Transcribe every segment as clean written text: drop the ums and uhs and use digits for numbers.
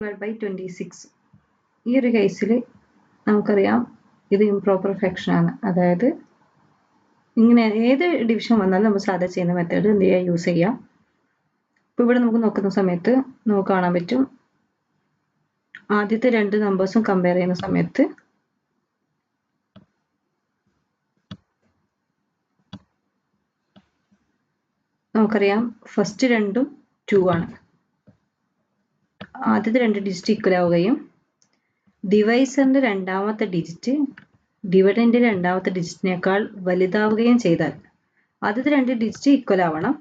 26. ഈ ഒരു കേസിൽ നമുക്കറിയാം ഇത് ഇംപ്രോപ്പർ ഫ്രാക്ഷൻ ആണ്. അതായത് ഇങ്ങനെ ഏത് ഡിവിഷൻ വന്നാലും നമ്മൾ സാധാ ചെയ്യുന്ന മെത്തേഡ് എന്ത് ചെയ്യുക യൂസ് ചെയ്യാം. ഇപ്പോൾ ഇവിടെ നമുക്ക് നോക്കുന്ന സമയത്ത് നമുക്ക് കാണാൻ പറ്റും ആദ്യത്തെ രണ്ട് നമ്പേഴ്സും കമ്പയർ ചെയ്യുന്ന സമയത്ത് നമുക്കറിയാം ഫസ്റ്റ് രണ്ടും 2 ആണ്. ആദ്യത്തെ രണ്ട് ഡിജിറ്റ് ഈക്വൽ ആവുകയും ഡിവൈസറിന്റെ രണ്ടാമത്തെ ഡിജിറ്റ് ഡിവിഡന്റെ രണ്ടാമത്തെ ഡിജിറ്റിനേക്കാൾ വലുതാവുകയും ചെയ്താൽ ആദ്യത്തെ രണ്ട് ഡിജിറ്റ് ഈക്വൽ ആവണം.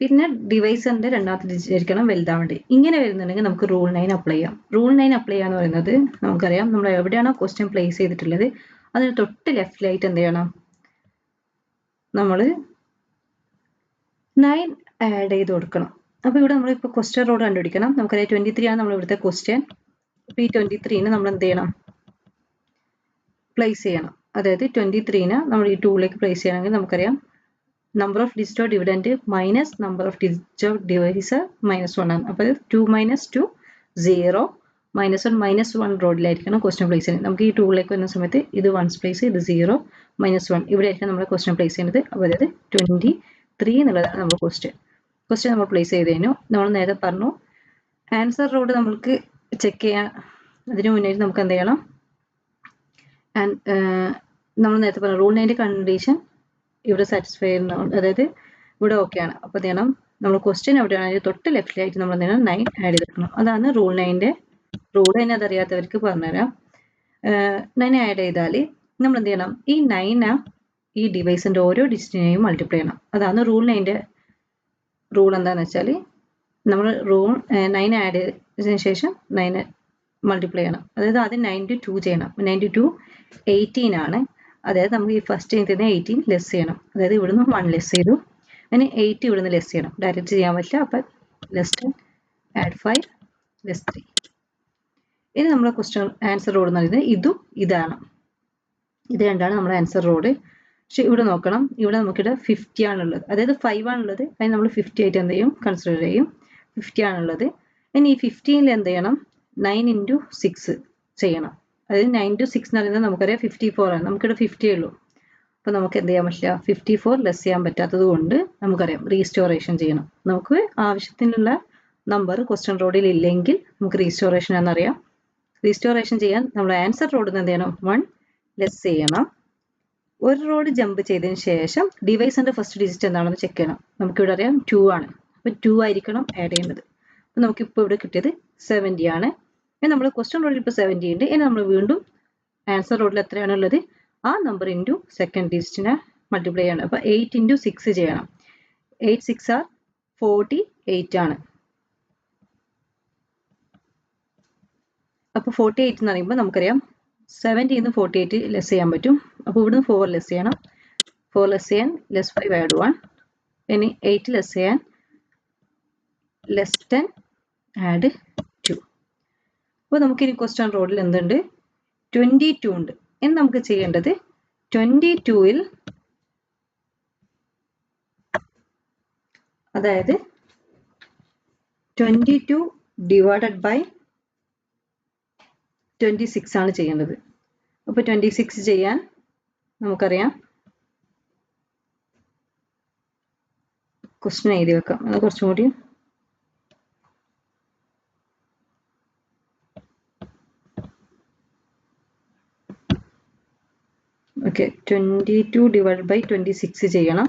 പിന്നെ ഡിവൈസറിന്റെ രണ്ടാമത്തെ ഡിജിറ്റ് ആയിരിക്കണം വലുതാവേണ്ടത്. ഇങ്ങനെ വരുന്നുണ്ടെങ്കിൽ നമുക്ക് റൂൾ 9 അപ്ലൈ ചെയ്യാം. റൂൾ 9 അപ്ലൈ ചെയ്യാന്ന് പറയുന്നത് നമുക്കറിയാം നമ്മൾ എവിടെയാണോ ക്വസ്റ്റ്യൻ പ്ലേസ് ചെയ്തിട്ടുള്ളത് അതിന് തൊട്ട് ലെഫ്റ്റിലായിട്ട് എന്ത് ചെയ്യണം, നമ്മൾ 9 ആഡ് ചെയ്ത് കൊടുക്കണം. അപ്പോൾ ഇവിടെ നമ്മൾ ഇപ്പോൾ ക്വസ്റ്റ്യൻ റോഡ് കണ്ടുപിടിക്കണം. നമുക്കറിയാം 23 ആണ് നമ്മൾ ഇവിടുത്തെ ക്വസ്റ്റ്യൻ. അപ്പോൾ ഈ 23നെ നമ്മൾ എന്ത് ചെയ്യണം, പ്ലേസ് ചെയ്യണം. അതായത് 23നെ നമ്മൾ ഈ ടൂളിലേക്ക് പ്ലേസ് ചെയ്യണമെങ്കിൽ നമുക്കറിയാം number of digit of dividend minus number of digit of divisor -1 ആണ്. അപ്പോൾ 2 - 2 0 -1 -1 റോഡിലായിരിക്കണം ക്വസ്റ്റ്യൻ പ്ലേസ് ചെയ്യുന്നത്. നമുക്ക് ഈ ടൂളിലേക്ക് വരുന്ന സമയത്ത് ഇത് 1's പ്ലേസ്, ഇത് 0 -1 ഇവിടെ ആയിരിക്കും നമ്മൾ ക്വസ്റ്റ്യൻ പ്ലേസ് ചെയ്യുന്നത്. അപ്പോൾ അതായത് 23 എന്നുള്ളതാണ് നമ്മൾ ക്വസ്റ്റ്യൻ നമ്മൾ പ്ലേസ് ചെയ്ത് കഴിഞ്ഞു. നമ്മൾ നേരത്തെ പറഞ്ഞു ആൻസർ റോഡ് നമ്മൾക്ക് ചെക്ക് ചെയ്യാൻ അതിന് മുന്നേ നമുക്ക് എന്ത് ചെയ്യണം, നമ്മൾ നേരത്തെ പറഞ്ഞു റൂൾ 9 കണ്ടീഷൻ ഇവിടെ സാറ്റിസ്ഫൈ ചെയ്യുന്ന, അതായത് ഇവിടെ ഓക്കെ ആണ്. അപ്പോൾ എന്ത് ചെയ്യണം, നമ്മൾ ക്വസ്റ്റ്യൻ എവിടെയാണെങ്കിൽ തൊട്ട് ലെഫ്റ്റിലായിട്ട് നമ്മൾ എന്ത് ചെയ്യണം 9 ആഡ് ചെയ്തെടുക്കണം. അതാണ് റൂൾ 9ന്റെ റൂൾ. തന്നെ അതറിയാത്തവർക്ക് പറഞ്ഞുതരാം. 9 ആഡ് ചെയ്താൽ നമ്മൾ എന്ത് ചെയ്യണം, ഈ 9 ഈ ഡിവൈസിന്റെ ഓരോ ഡിജിറ്റിനെയും മൾട്ടിപ്ലൈ ചെയ്യണം. അതാണ് റൂൾ 9ന്റെ റൂൾ. എന്താണെന്ന് വെച്ചാൽ നമ്മൾ റൂൾ 9 ആഡ് ചെയ്തതിനു ശേഷം 9 മൾട്ടിപ്ലൈ ചെയ്യണം. അതായത് ആദ്യം 9 to 2 ചെയ്യണം. 9 to 2 18 ആണ്. അതായത് നമുക്ക് ഈ ഫസ്റ്റ് ചെയ്യുന്ന 18 ലെസ് ചെയ്യണം. അതായത് ഇവിടുന്ന് 1 ലെസ് ചെയ്തു, അതിന് 8 ഇവിടുന്ന് ലെസ് ചെയ്യണം. ഡയറക്റ്റ് ചെയ്യാൻ പറ്റില്ല. അപ്പം ലെസ് 10 ആഡ് 5 ലെസ് 3. ഇനി നമ്മുടെ ക്വസ്റ്റ്യൻ ആൻസർ റോഡ് എന്ന് പറയുന്നത് ഇതും ഇതാണ്. ഇത് രണ്ടാണ് നമ്മുടെ ആൻസർ റോഡ്. പക്ഷെ ഇവിടെ നോക്കണം, ഇവിടെ നമുക്കിവിടെ 50 ആണുള്ളത്, അതായത് 5 ആണുള്ളത്. അതിന് നമ്മൾ 50 ആയിട്ട് എന്ത് ചെയ്യും, കൺസിഡർ ചെയ്യും. 50 ആണുള്ളത്. ഇനി ഈ 15ൽ എന്ത് ചെയ്യണം, 9 into 6 ചെയ്യണം. അതായത് 9 to 6 എന്ന് പറയുന്നത് നമുക്കറിയാം 54 ആണ്. നമുക്കിവിടെ 50 ഉള്ളൂ. അപ്പോൾ നമുക്ക് എന്ത് ചെയ്യാൻ പറ്റില്ല, 54 ലെസ് ചെയ്യാൻ പറ്റാത്തത് കൊണ്ട് നമുക്കറിയാം റീസ്റ്റോറേഷൻ ചെയ്യണം. നമുക്ക് ആവശ്യത്തിനുള്ള നമ്പർ ക്വസ്റ്റ്യൻ റോഡിൽ ഇല്ലെങ്കിൽ നമുക്ക് റീസ്റ്റോറേഷൻ എന്നറിയാം. റീസ്റ്റോറേഷൻ ചെയ്യാൻ നമ്മൾ ആൻസർ റോഡിൽ നിന്ന് എന്ത് ചെയ്യണം, 1 ലെസ് ചെയ്യണം. ഒരു റോഡ് ജമ്പ് ചെയ്തതിന് ശേഷം ഡിവൈസിന്റെ ഫസ്റ്റ് ഡിജിറ്റ് എന്താണെന്ന് ചെക്ക് ചെയ്യണം. നമുക്കിവിടെ അറിയാം 2 ആണ്. അപ്പോൾ 2 ആയിരിക്കണം ആഡ് ചെയ്യുന്നത്. അപ്പോൾ നമുക്കിപ്പോൾ ഇവിടെ കിട്ടിയത് 70 ആണ്. ഇനി നമ്മൾ ക്വസ്റ്റ്യൻ റോഡിൽ ഇപ്പോൾ 70 ഉണ്ട്. ഇനി നമ്മൾ വീണ്ടും ആൻസർ റോഡിൽ എത്രയാണ് ഉള്ളത്, ആ നമ്പർ ഇൻറ്റു സെക്കൻഡ് ഡിജിറ്റിനെ മൾട്ടിപ്ലൈ ചെയ്യണം. അപ്പോൾ 8 into 6 ചെയ്യണം. 8 6 are 48 ആണ്. അപ്പോൾ 48 എന്ന് പറയുമ്പോൾ നമുക്കറിയാം 70 നിന്ന് 48 ലെസ് ചെയ്യാൻ പറ്റും. അപ്പോൾ ഇവിടുന്ന് 4 ലെസ് ചെയ്യണം. 4 ലെസ് ചെയ്യാൻ ലെസ് 5 ആഡ് 1. ഇനി 8 ലെസ് ചെയ്യാൻ ലെസ് 10 ആഡ് 2. അപ്പോൾ നമുക്കിനി ക്വസ്റ്റ്യൻ റോഡിൽ എന്തുണ്ട്, 22 ഉണ്ട്. ഇനി നമുക്ക് ചെയ്യേണ്ടത് 22ൽ അതായത് 22 ഡിവൈഡഡ് ബൈ 26 ആണ് ചെയ്യേണ്ടത്. അപ്പോൾ 26 ചെയ്യാൻ നമുക്കറിയാം ക്വസ്റ്റ്യൻ എഴുതി വെക്കാം. അത് കുറച്ചും കൂടി ഓക്കെ. 22 ഡിവൈഡ് ബൈ 26 ചെയ്യണം.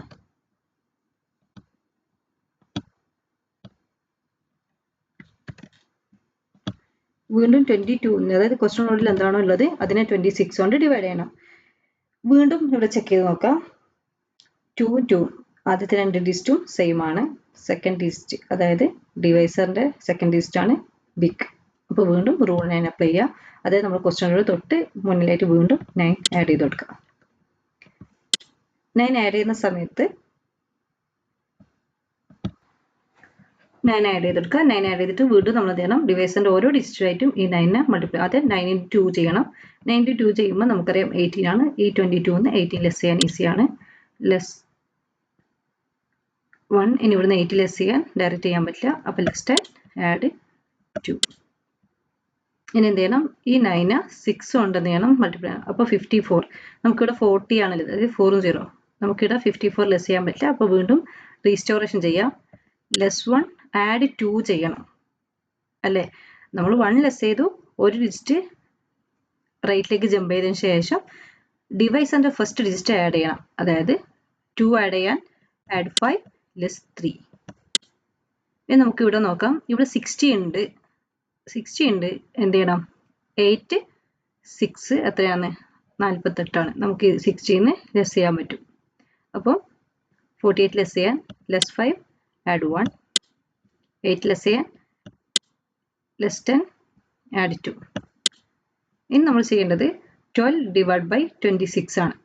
വീണ്ടും 22, അതായത് ക്വസ്റ്റ്യൻ റോഡിൽ എന്താണോ ഉള്ളത് അതിനെ 26 കൊണ്ട് ഡിവൈഡ് ചെയ്യണം. വീണ്ടും ഇവിടെ ചെക്ക് ചെയ്ത് നോക്കാം. 2 2 ആദ്യത്തെ രണ്ട് ഡിജിറ്റും സെയിം ആണ്. സെക്കൻഡ് ഡിജിറ്റ് അതായത് ഡിവൈസറിന്റെ സെക്കൻഡ് ഡിജിറ്റ് ആണ് ബിഗ്. അപ്പോൾ വീണ്ടും റൂൾ 9 അപ്ലൈ ചെയ്യുക. അതായത് നമ്മൾ ക്വസ്റ്റ്യൻ റോഡ് തൊട്ട് മുന്നിലായിട്ട് വീണ്ടും 9 ആഡ് ചെയ്ത് കൊടുക്കുക. 9 ആഡ് ചെയ്യുന്ന സമയത്ത് 9 ആഡ് ചെയ്തെടുക്കുക. 9 ആഡ് ചെയ്തിട്ട് വീണ്ടും നമ്മൾ എന്ത് ചെയ്യണം, ഡിവൈസിന്റെ ഓരോ ഡിജിറ്റായിട്ടും ഈ 9നെ മൾട്ടിപ്ലൈ, ആദ്യം 9 into 2 ചെയ്യണം. 9 into 2 ചെയ്യുമ്പോൾ നമുക്കറിയാം 18 ആണ്. ഈ 22 നിന്ന് 18 ലെസ് ചെയ്യാൻ ഈസിയാണ്. ലെസ് 1 ഇനി ഇവിടുന്ന് 8 ലെസ് ചെയ്യാൻ ഡയറക്റ്റ് ചെയ്യാൻ പറ്റില്ല. അപ്പോൾ ലെസ് ആഡ് 2. ഇനി എന്ത് ചെയ്യണം, ഈ 9 6 കൊണ്ട് എന്ത് ചെയ്യണം മൾട്ടിപ്ലൈ ചെയ്യണം. അപ്പോൾ 54. നമുക്കിവിടെ 40 ആണല്ലോ, അതായത് 4 0. നമുക്കിവിടെ 54 ലെസ് ചെയ്യാൻ പറ്റില്ല. അപ്പോൾ വീണ്ടും റീസ്റ്റോറേഷൻ ചെയ്യാം. +1 ആഡ് 2 ചെയ്യണം അല്ലേ. നമ്മൾ 1 ലെസ് ചെയ്തു, ഒരു ഡിജിറ്റ് റൈറ്റിലേക്ക് ജമ്പ് ചെയ്തതിന് ശേഷം ഡിവൈസറിന്റെ ഫസ്റ്റ് ഡിജിറ്റ് ആഡ് ചെയ്യണം. അതായത് 2 ആഡ് ചെയ്യാൻ ആഡ് 5 ലെസ് 3. ഇനി നമുക്ക് ഇവിടെ നോക്കാം. ഇവിടെ 60 ഉണ്ട്. എന്ത് ചെയ്യണം, 8 6 എത്രയാണ്, 48 നമുക്ക് 60 ലെസ് ചെയ്യാൻ പറ്റും. അപ്പോൾ 48 ലെസ് ചെയ്യാൻ ലെസ് 5 ആഡ് 1, 8 ലെസ് ചെയ്യാൻ ലെസ് 10 ആഡ് 2. ഇനി നമ്മൾ ചെയ്യേണ്ടത് 12 ഡിവൈഡ് ബൈ 26 ആണ്.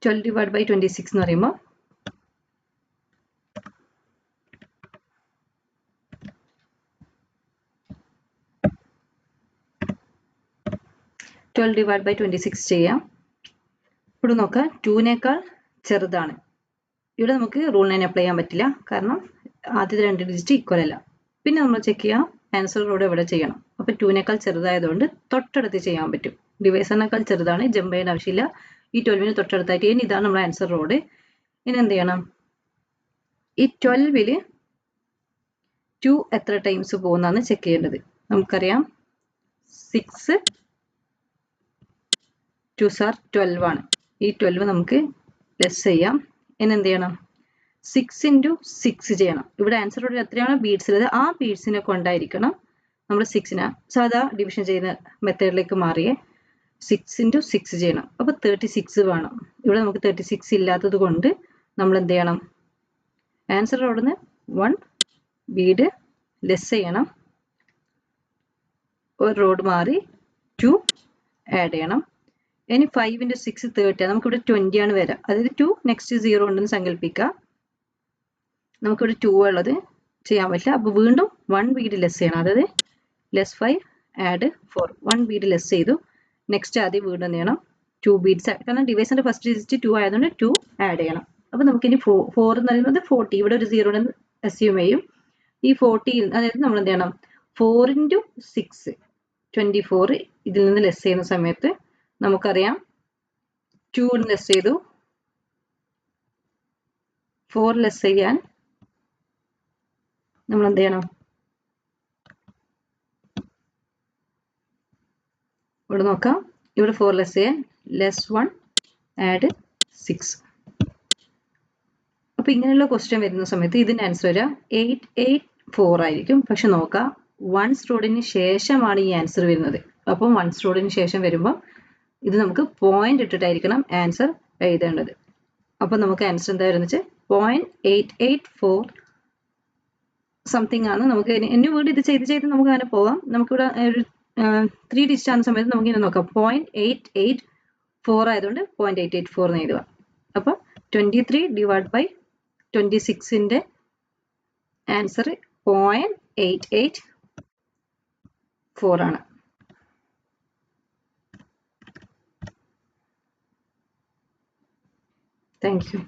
12 ഡിവൈഡ് ബൈ 26 എന്ന് പറയുമ്പോൾ 12 ഡിവൈഡ് ബൈ 26 ചെയ്യാം. ഇവിടെ നോക്കാം, 2നേക്കാൾ ചെറുതാണ്. ഇവിടെ നമുക്ക് റൂൾ 9 അപ്ലൈ ചെയ്യാൻ പറ്റില്ല, കാരണം ആദ്യത്തെ 2 ഡിജിറ്റ് ഈക്വൽ അല്ല. പിന്നെ നമ്മൾ ചെക്ക് ചെയ്യാം ആൻസറിലൂടെ ഇവിടെ ചെയ്യണം. അപ്പോൾ 2നേക്കാൾ ചെറുതായതുകൊണ്ട് തൊട്ടടുത്ത് ചെയ്യാൻ പറ്റും. ഡിവൈസറിനേക്കാൾ ചെറുതാണ്, ജമ്പ് ചെയ്യേണ്ട ആവശ്യമില്ല. ഈ 12ന് തൊട്ടടുത്തായിട്ട് ഇനി ഇതാണ് നമ്മുടെ ആൻസർ റോഡ്. ഇനി എന്ത് ചെയ്യണം, ഈ 12ൽ 2 എത്ര ടൈംസ് പോകുന്നതാണ് ചെക്ക് ചെയ്യേണ്ടത്. നമുക്കറിയാം 6 2s are 12 ആണ്. ഈ 12 നമുക്ക് ലെസ് ചെയ്യാം. ഇനി എന്ത് ചെയ്യണം, 6 into 6 ചെയ്യണം. ഇവിടെ ആൻസർ റോഡിൽ എത്രയാണോ ബീഡ്സ് ഉള്ളത് ആ ബീഡ്സിനെ കൊണ്ടായിരിക്കണം നമ്മൾ 6നെ സാധാ ഡിവിഷൻ ചെയ്യുന്ന മെത്തേഡിലേക്ക് മാറിയേ 6 into 6 ചെയ്യണം. അപ്പോൾ 36 വേണം. ഇവിടെ നമുക്ക് 36 ഇല്ലാത്തത് കൊണ്ട് നമ്മൾ എന്ത് ചെയ്യണം, ആൻസർ റോഡിൽ നിന്ന് 1 ബീഡ് ലെസ് ചെയ്യണം. ഒരു റോഡ് മാറി 2 ആഡ് ചെയ്യണം. ഇനി 5 into 6 30. നമുക്കിവിടെ 20 ആണ് വരിക. അതായത് 2 നെക്സ്റ്റ് 0 ഉണ്ടെന്ന് സങ്കല്പിക്കുക. നമുക്കിവിടെ 2 ഉള്ളത് ചെയ്യാൻ പറ്റില്ല. അപ്പോൾ വീണ്ടും 1 ബീഡ് ലെസ് ചെയ്യണം. അതായത് ലെസ് 5 ആഡ് 4. 1 ബീഡ് ലെസ് ചെയ്തു. നെക്സ്റ്റ് ആദ്യം വീണ്ടും എന്ത് ചെയ്യണം, 2 ബീഡ്സ്. കാരണം ഡിവൈസിന്റെ ഫസ്റ്റ് ഡിജിറ്റ് 2 ആയതുകൊണ്ട് 2 ആഡ് ചെയ്യണം. അപ്പോൾ നമുക്കിനി 4 എന്ന് പറയുന്നത് 40. ഇവിടെ ഒരു 0 ഉണ്ടെന്ന് അസ്യൂം ചെയ്യും. ഈ 40 അതായത് നമ്മൾ എന്ത് ചെയ്യണം, 4 into 6 24 ഇതിൽ നിന്ന് ലെസ് ചെയ്യുന്ന സമയത്ത് നമുക്കറിയാം 2 ലെസ് ചെയ്തു, 4 ലെസ് ചെയ്യാൻ നമ്മൾ എന്ത് ചെയ്യണം, ഇവിടെ നോക്കാം. ഇവിടെ 4 ലെസ് ചെയ്യാൻ ലെസ് 1 ആഡ് 6. അപ്പോൾ ഇങ്ങനെയുള്ള ക്വസ്റ്റ്യൻ വരുന്ന സമയത്ത് ഇതിന്റെ ആൻസർ വരിക 884 ആയിരിക്കും. പക്ഷെ നോക്കാം, 1s റോഡിന് ശേഷമാണ് ഈ ആൻസർ വരുന്നത്. അപ്പം 1s റോഡിന് ശേഷം വരുമ്പോൾ ഇത് നമുക്ക് പോയിന്റ് ഇട്ടിട്ടായിരിക്കണം ആൻസർ എഴുതേണ്ടത്. അപ്പോൾ നമുക്ക് ആൻസർ എന്താ വരുന്നത് വെച്ചാൽ 0.884 സംതിങ് ആണ്. നമുക്ക് എന്നെ വീണ്ടും ഇത് ചെയ്ത് നമുക്ക് അങ്ങനെ പോകാം. നമുക്കിവിടെ ഒരു 3 ഡിജിറ്റ് ആകുന്ന സമയത്ത് നമുക്ക് ഇങ്ങനെ നോക്കാം. 0.884 ആയതുകൊണ്ട് 0.884 എന്ന് എഴുതുക. അപ്പോൾ 23 ഡിവൈഡ് ബൈ 26ന്റെ ആൻസർ 0.884 ആണ്. Thank you.